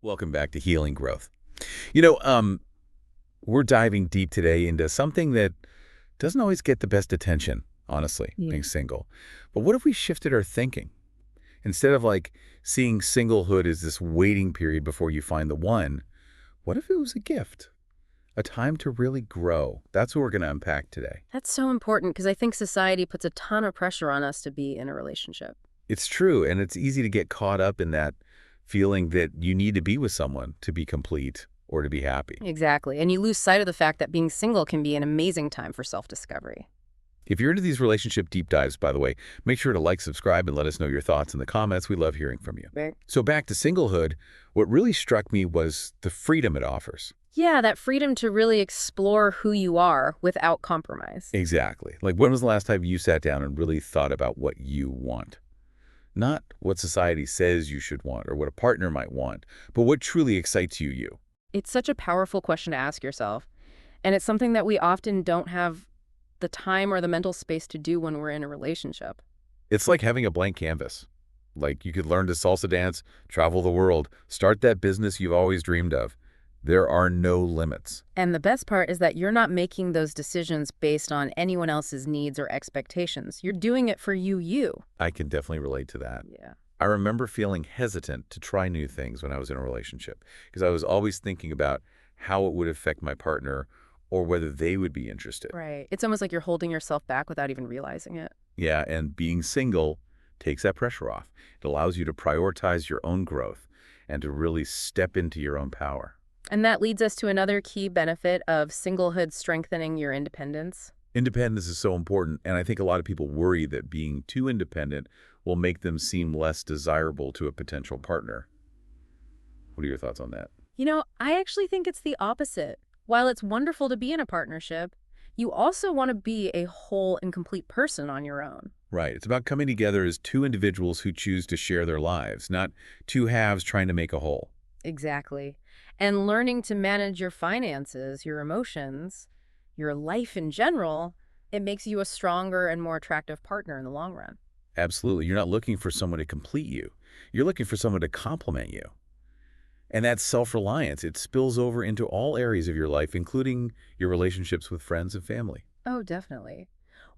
Welcome back to Healing Growth. You know, um, we're diving deep today into something that doesn't always get the best attention, honestly, Yeah. being single. But what if we shifted our thinking? Instead of seeing singlehood as this waiting period before you find the one, what if it was a gift? A time to really grow? That's what we're going to unpack today. That's so important because I think society puts a ton of pressure on us to be in a relationship. It's true, and it's easy to get caught up in that feeling that you need to be with someone to be complete or to be happy. Exactly. And you lose sight of the fact that being single can be an amazing time for self-discovery. If you're into these relationship deep dives, by the way, make sure to like, subscribe, and let us know your thoughts in the comments. We love hearing from you. Right. So back to singlehood, what really struck me was the freedom it offers. Yeah, that freedom to really explore who you are without compromise. Exactly. Like, when was the last time you sat down and really thought about what you want? Not what society says you should want or what a partner might want, but what truly excites you. It's such a powerful question to ask yourself, and it's something that we often don't have the time or the mental space to do when we're in a relationship. It's like having a blank canvas. Like, you could learn to salsa dance, travel the world, start that business you've always dreamed of. There are no limits. And the best part is that you're not making those decisions based on anyone else's needs or expectations. You're doing it for you. I can definitely relate to that. Yeah. I remember feeling hesitant to try new things when I was in a relationship because I was always thinking about how it would affect my partner or whether they would be interested. Right. It's almost like you're holding yourself back without even realizing it. Yeah, and being single takes that pressure off. It allows you to prioritize your own growth and to really step into your own power. And that leads us to another key benefit of singlehood strengthening your independence. Independence is so important, and I think a lot of people worry that being too independent will make them seem less desirable to a potential partner. What are your thoughts on that? I actually think it's the opposite. While it's wonderful to be in a partnership, you also want to be a whole and complete person on your own. Right. It's about coming together as two individuals who choose to share their lives, not two halves trying to make a whole. Exactly. And learning to manage your finances, your emotions, your life in general, it makes you a stronger and more attractive partner in the long run. Absolutely. You're not looking for someone to complete you. You're looking for someone to complement you. And that self-reliance, it spills over into all areas of your life, including your relationships with friends and family. Oh, definitely.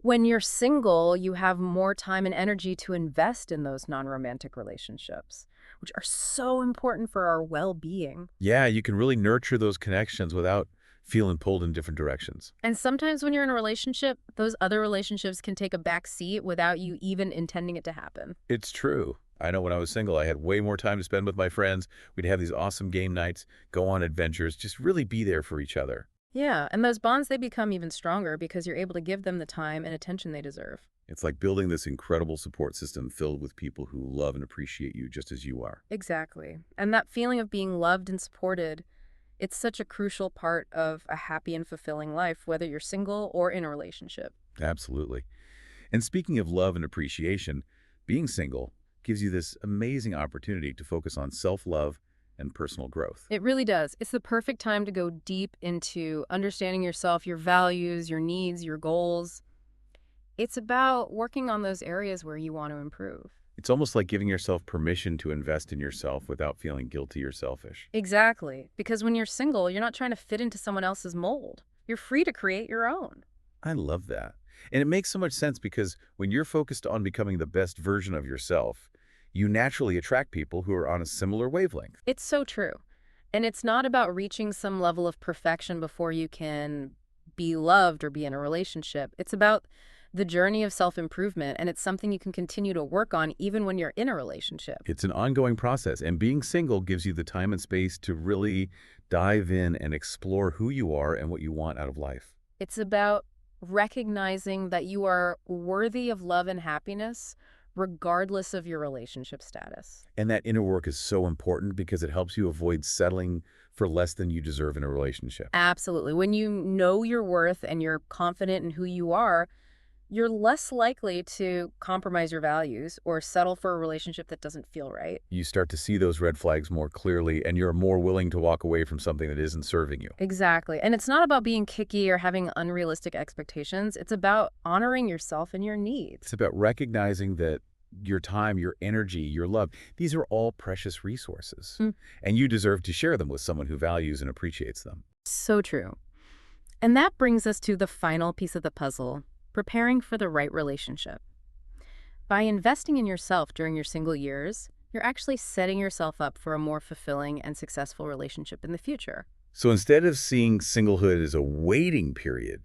When you're single, you have more time and energy to invest in those non-romantic relationships, which are so important for our well-being. Yeah, you can really nurture those connections without feeling pulled in different directions. And sometimes when you're in a relationship, those other relationships can take a back seat without you even intending it to happen. It's true. I know when I was single, I had way more time to spend with my friends. We'd have these awesome game nights, go on adventures, just really be there for each other. Yeah, and those bonds, they become even stronger because you're able to give them the time and attention they deserve. It's like building this incredible support system filled with people who love and appreciate you just as you are. Exactly. And that feeling of being loved and supported, it's such a crucial part of a happy and fulfilling life, whether you're single or in a relationship. Absolutely. And speaking of love and appreciation, being single gives you this amazing opportunity to focus on self-love and personal growth. It really does. It's the perfect time to go deep into understanding yourself, your values, your needs, your goals. It's about working on those areas where you want to improve. It's almost like giving yourself permission to invest in yourself without feeling guilty or selfish. Exactly. Because when you're single, you're not trying to fit into someone else's mold. You're free to create your own. I love that. And it makes so much sense because when you're focused on becoming the best version of yourself, you naturally attract people who are on a similar wavelength. It's so true. And it's not about reaching some level of perfection before you can be loved or be in a relationship. It's about the journey of self-improvement, and it's something you can continue to work on even when you're in a relationship. It's an ongoing process, and being single gives you the time and space to really dive in and explore who you are and what you want out of life. It's about recognizing that you are worthy of love and happiness regardless of your relationship status. And that inner work is so important because it helps you avoid settling for less than you deserve in a relationship. Absolutely. When you know your worth and you're confident in who you are, you're less likely to compromise your values or settle for a relationship that doesn't feel right. You start to see those red flags more clearly, and you're more willing to walk away from something that isn't serving you. Exactly. And it's not about being kicky or having unrealistic expectations. It's about honoring yourself and your needs. It's about recognizing that Your time, your energy, your love, these are all precious resources. Mm. And you deserve to share them with someone who values and appreciates them. So true. And that brings us to the final piece of the puzzle, preparing for the right relationship. By investing in yourself during your single years, you're actually setting yourself up for a more fulfilling and successful relationship in the future. So instead of seeing singlehood as a waiting period,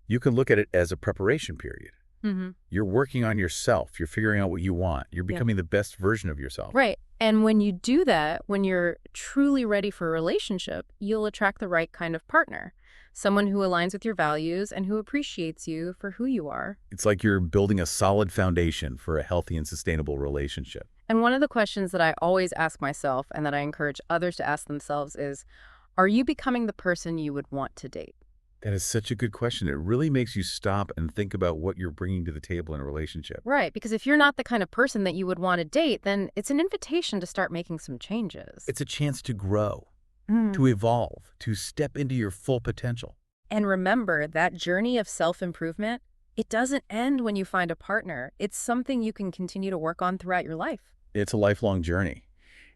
you can look at it as a preparation period. Mm-hmm. You're working on yourself. You're figuring out what you want. You're Yeah. becoming the best version of yourself. Right. And when you do that, when you're truly ready for a relationship, you'll attract the right kind of partner. Someone who aligns with your values and who appreciates you for who you are. It's like you're building a solid foundation for a healthy and sustainable relationship. And one of the questions that I always ask myself and that I encourage others to ask themselves is, are you becoming the person you would want to date? That is such a good question. It really makes you stop and think about what you're bringing to the table in a relationship. Right, because if you're not the kind of person that you would want to date, then it's an invitation to start making some changes. It's a chance to grow, Mm. to evolve, to step into your full potential. And remember, that journey of self-improvement, it doesn't end when you find a partner. It's something you can continue to work on throughout your life. It's a lifelong journey.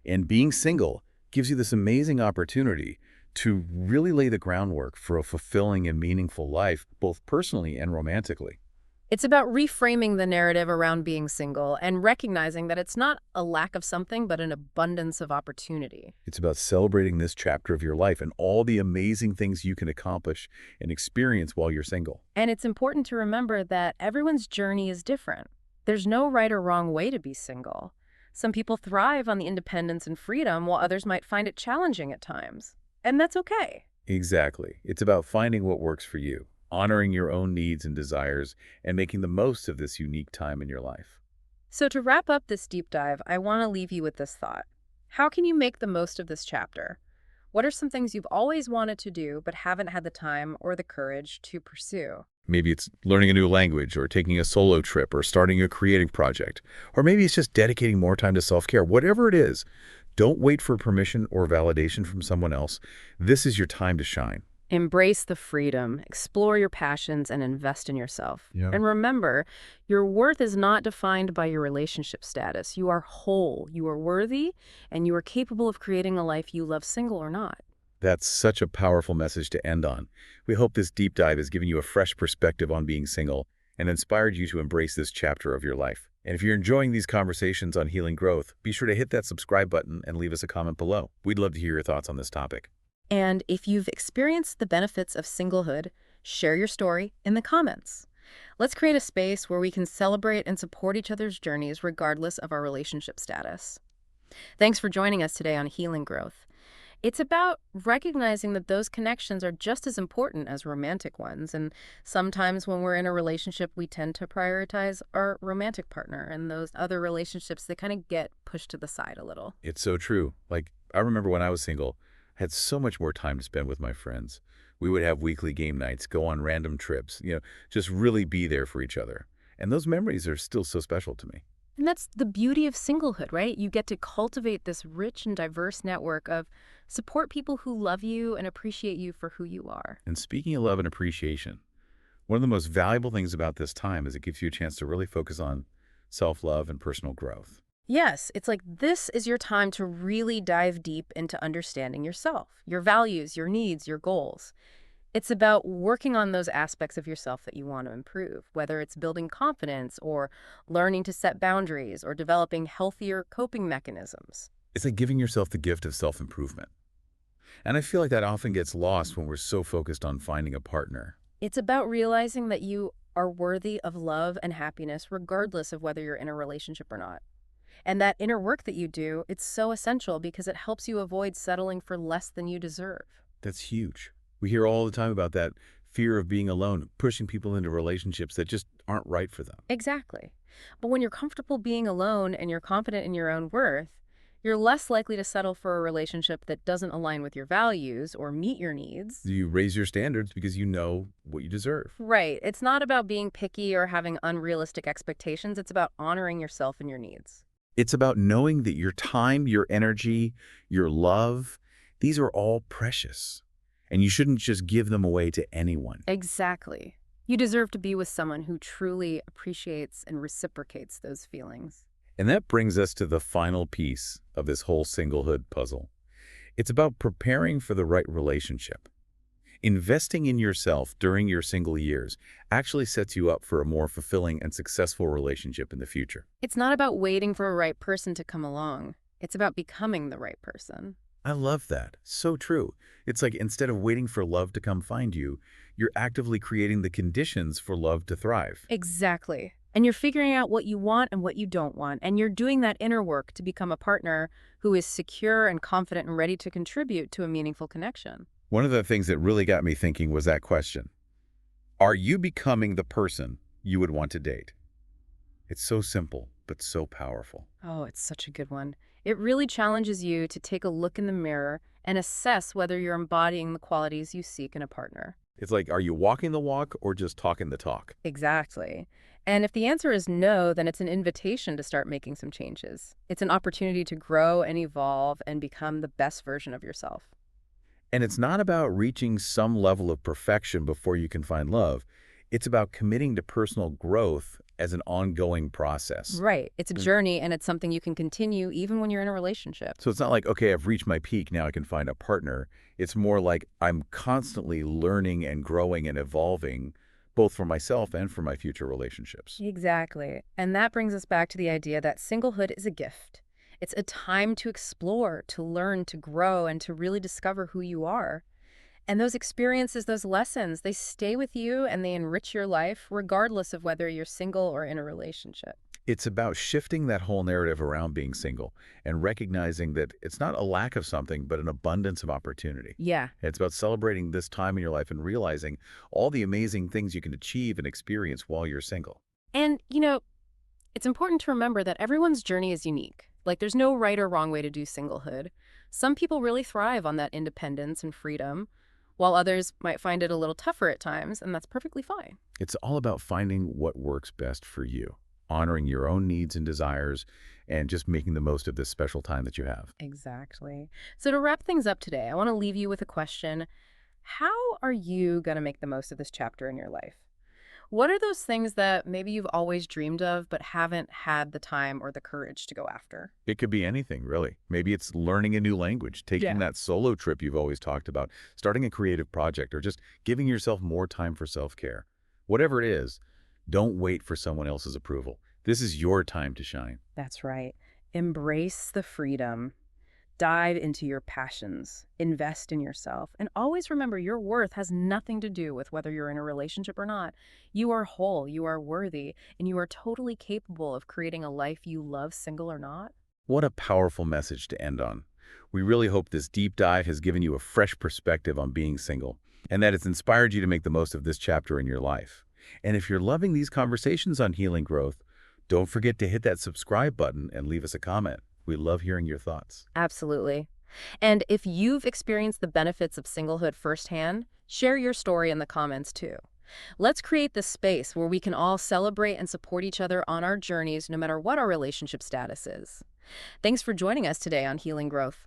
And being single gives you this amazing opportunity to really lay the groundwork for a fulfilling and meaningful life, both personally and romantically. It's about reframing the narrative around being single and recognizing that it's not a lack of something, but an abundance of opportunity. It's about celebrating this chapter of your life and all the amazing things you can accomplish and experience while you're single. And it's important to remember that everyone's journey is different. There's no right or wrong way to be single. Some people thrive on the independence and freedom, while others might find it challenging at times. And that's okay. Exactly. It's about finding what works for you, honoring your own needs and desires, and making the most of this unique time in your life. So to wrap up this deep dive, I want to leave you with this thought. How can you make the most of this chapter? What are some things you've always wanted to do but haven't had the time or the courage to pursue? Maybe it's learning a new language or taking a solo trip or starting a creative project. Or maybe it's just dedicating more time to self-care. Whatever it is, don't wait for permission or validation from someone else. This is your time to shine. Embrace the freedom, explore your passions, and invest in yourself. Yeah. And remember, your worth is not defined by your relationship status. You are whole, you are worthy, and you are capable of creating a life you love, single or not. That's such a powerful message to end on. We hope this deep dive has given you a fresh perspective on being single and inspired you to embrace this chapter of your life. And if you're enjoying these conversations on healing growth, be sure to hit that subscribe button and leave us a comment below. We'd love to hear your thoughts on this topic. And if you've experienced the benefits of singlehood, share your story in the comments. Let's create a space where we can celebrate and support each other's journeys regardless of our relationship status. Thanks for joining us today on Healing Growth. It's about recognizing that those connections are just as important as romantic ones. And sometimes when we're in a relationship, we tend to prioritize our romantic partner, and those other relationships, they kind of get pushed to the side a little. It's so true. Like, I remember when I was single, I had so much more time to spend with my friends. We would have weekly game nights, go on random trips, just really be there for each other. And those memories are still so special to me. And that's the beauty of singlehood, right? You get to cultivate this rich and diverse network of support people who love you and appreciate you for who you are. And speaking of love and appreciation, one of the most valuable things about this time is it gives you a chance to really focus on self-love and personal growth. Yes, it's like this is your time to really dive deep into understanding yourself, your values, your needs, your goals. It's about working on those aspects of yourself that you want to improve, whether it's building confidence or learning to set boundaries or developing healthier coping mechanisms. It's like giving yourself the gift of self-improvement. And I feel like that often gets lost when we're so focused on finding a partner. It's about realizing that you are worthy of love and happiness regardless of whether you're in a relationship or not. And that inner work that you do, it's so essential because it helps you avoid settling for less than you deserve. That's huge. We hear all the time about that fear of being alone, pushing people into relationships that just aren't right for them. Exactly. But when you're comfortable being alone and you're confident in your own worth, you're less likely to settle for a relationship that doesn't align with your values or meet your needs. You raise your standards because you know what you deserve. Right. It's not about being picky or having unrealistic expectations. It's about honoring yourself and your needs. It's about knowing that your time, your energy, your love, these are all precious. And you shouldn't just give them away to anyone. Exactly. You deserve to be with someone who truly appreciates and reciprocates those feelings. And that brings us to the final piece of this whole singlehood puzzle. It's about preparing for the right relationship. Investing in yourself during your single years actually sets you up for a more fulfilling and successful relationship in the future. It's not about waiting for a right person to come along. It's about becoming the right person. I love that. So true. It's like instead of waiting for love to come find you, you're actively creating the conditions for love to thrive. Exactly. And you're figuring out what you want and what you don't want. And you're doing that inner work to become a partner who is secure and confident and ready to contribute to a meaningful connection. One of the things that really got me thinking was that question. Are you becoming the person you would want to date? It's so simple, but so powerful. Oh, it's such a good one. It really challenges you to take a look in the mirror and assess whether you're embodying the qualities you seek in a partner. It's like, are you walking the walk or just talking the talk? Exactly. And if the answer is no, then it's an invitation to start making some changes. It's an opportunity to grow and evolve and become the best version of yourself. And it's not about reaching some level of perfection before you can find love. It's about committing to personal growth as an ongoing process. Right. It's a journey and it's something you can continue even when you're in a relationship. So it's not like, okay, I've reached my peak, now I can find a partner. It's more like I'm constantly learning and growing and evolving, both for myself and for my future relationships. Exactly. And that brings us back to the idea that singlehood is a gift. It's a time to explore, to learn, to grow, and to really discover who you are. And those experiences, those lessons, they stay with you and they enrich your life regardless of whether you're single or in a relationship. It's about shifting that whole narrative around being single and recognizing that it's not a lack of something, but an abundance of opportunity. Yeah. It's about celebrating this time in your life and realizing all the amazing things you can achieve and experience while you're single. And, it's important to remember that everyone's journey is unique. Like, there's no right or wrong way to do singlehood. Some people really thrive on that independence and freedom, while others might find it a little tougher at times, and that's perfectly fine. It's all about finding what works best for you, honoring your own needs and desires, and just making the most of this special time that you have. Exactly. So to wrap things up today, I want to leave you with a question. How are you going to make the most of this chapter in your life? What are those things that maybe you've always dreamed of but haven't had the time or the courage to go after? It could be anything, really. Maybe it's learning a new language, taking Yeah. that solo trip you've always talked about, starting a creative project, or just giving yourself more time for self-care. Whatever it is, don't wait for someone else's approval. This is your time to shine. That's right. Embrace the freedom. Dive into your passions. Invest in yourself. And always remember your worth has nothing to do with whether you're in a relationship or not. You are whole, you are worthy, and you are totally capable of creating a life you love, single or not. What a powerful message to end on. We really hope this deep dive has given you a fresh perspective on being single, and that it's inspired you to make the most of this chapter in your life. And if you're loving these conversations on healing growth, don't forget to hit that subscribe button and leave us a comment. We love hearing your thoughts. Absolutely. And if you've experienced the benefits of singlehood firsthand, share your story in the comments too. Let's create this space where we can all celebrate and support each other on our journeys, no matter what our relationship status is. Thanks for joining us today on Healing Growth.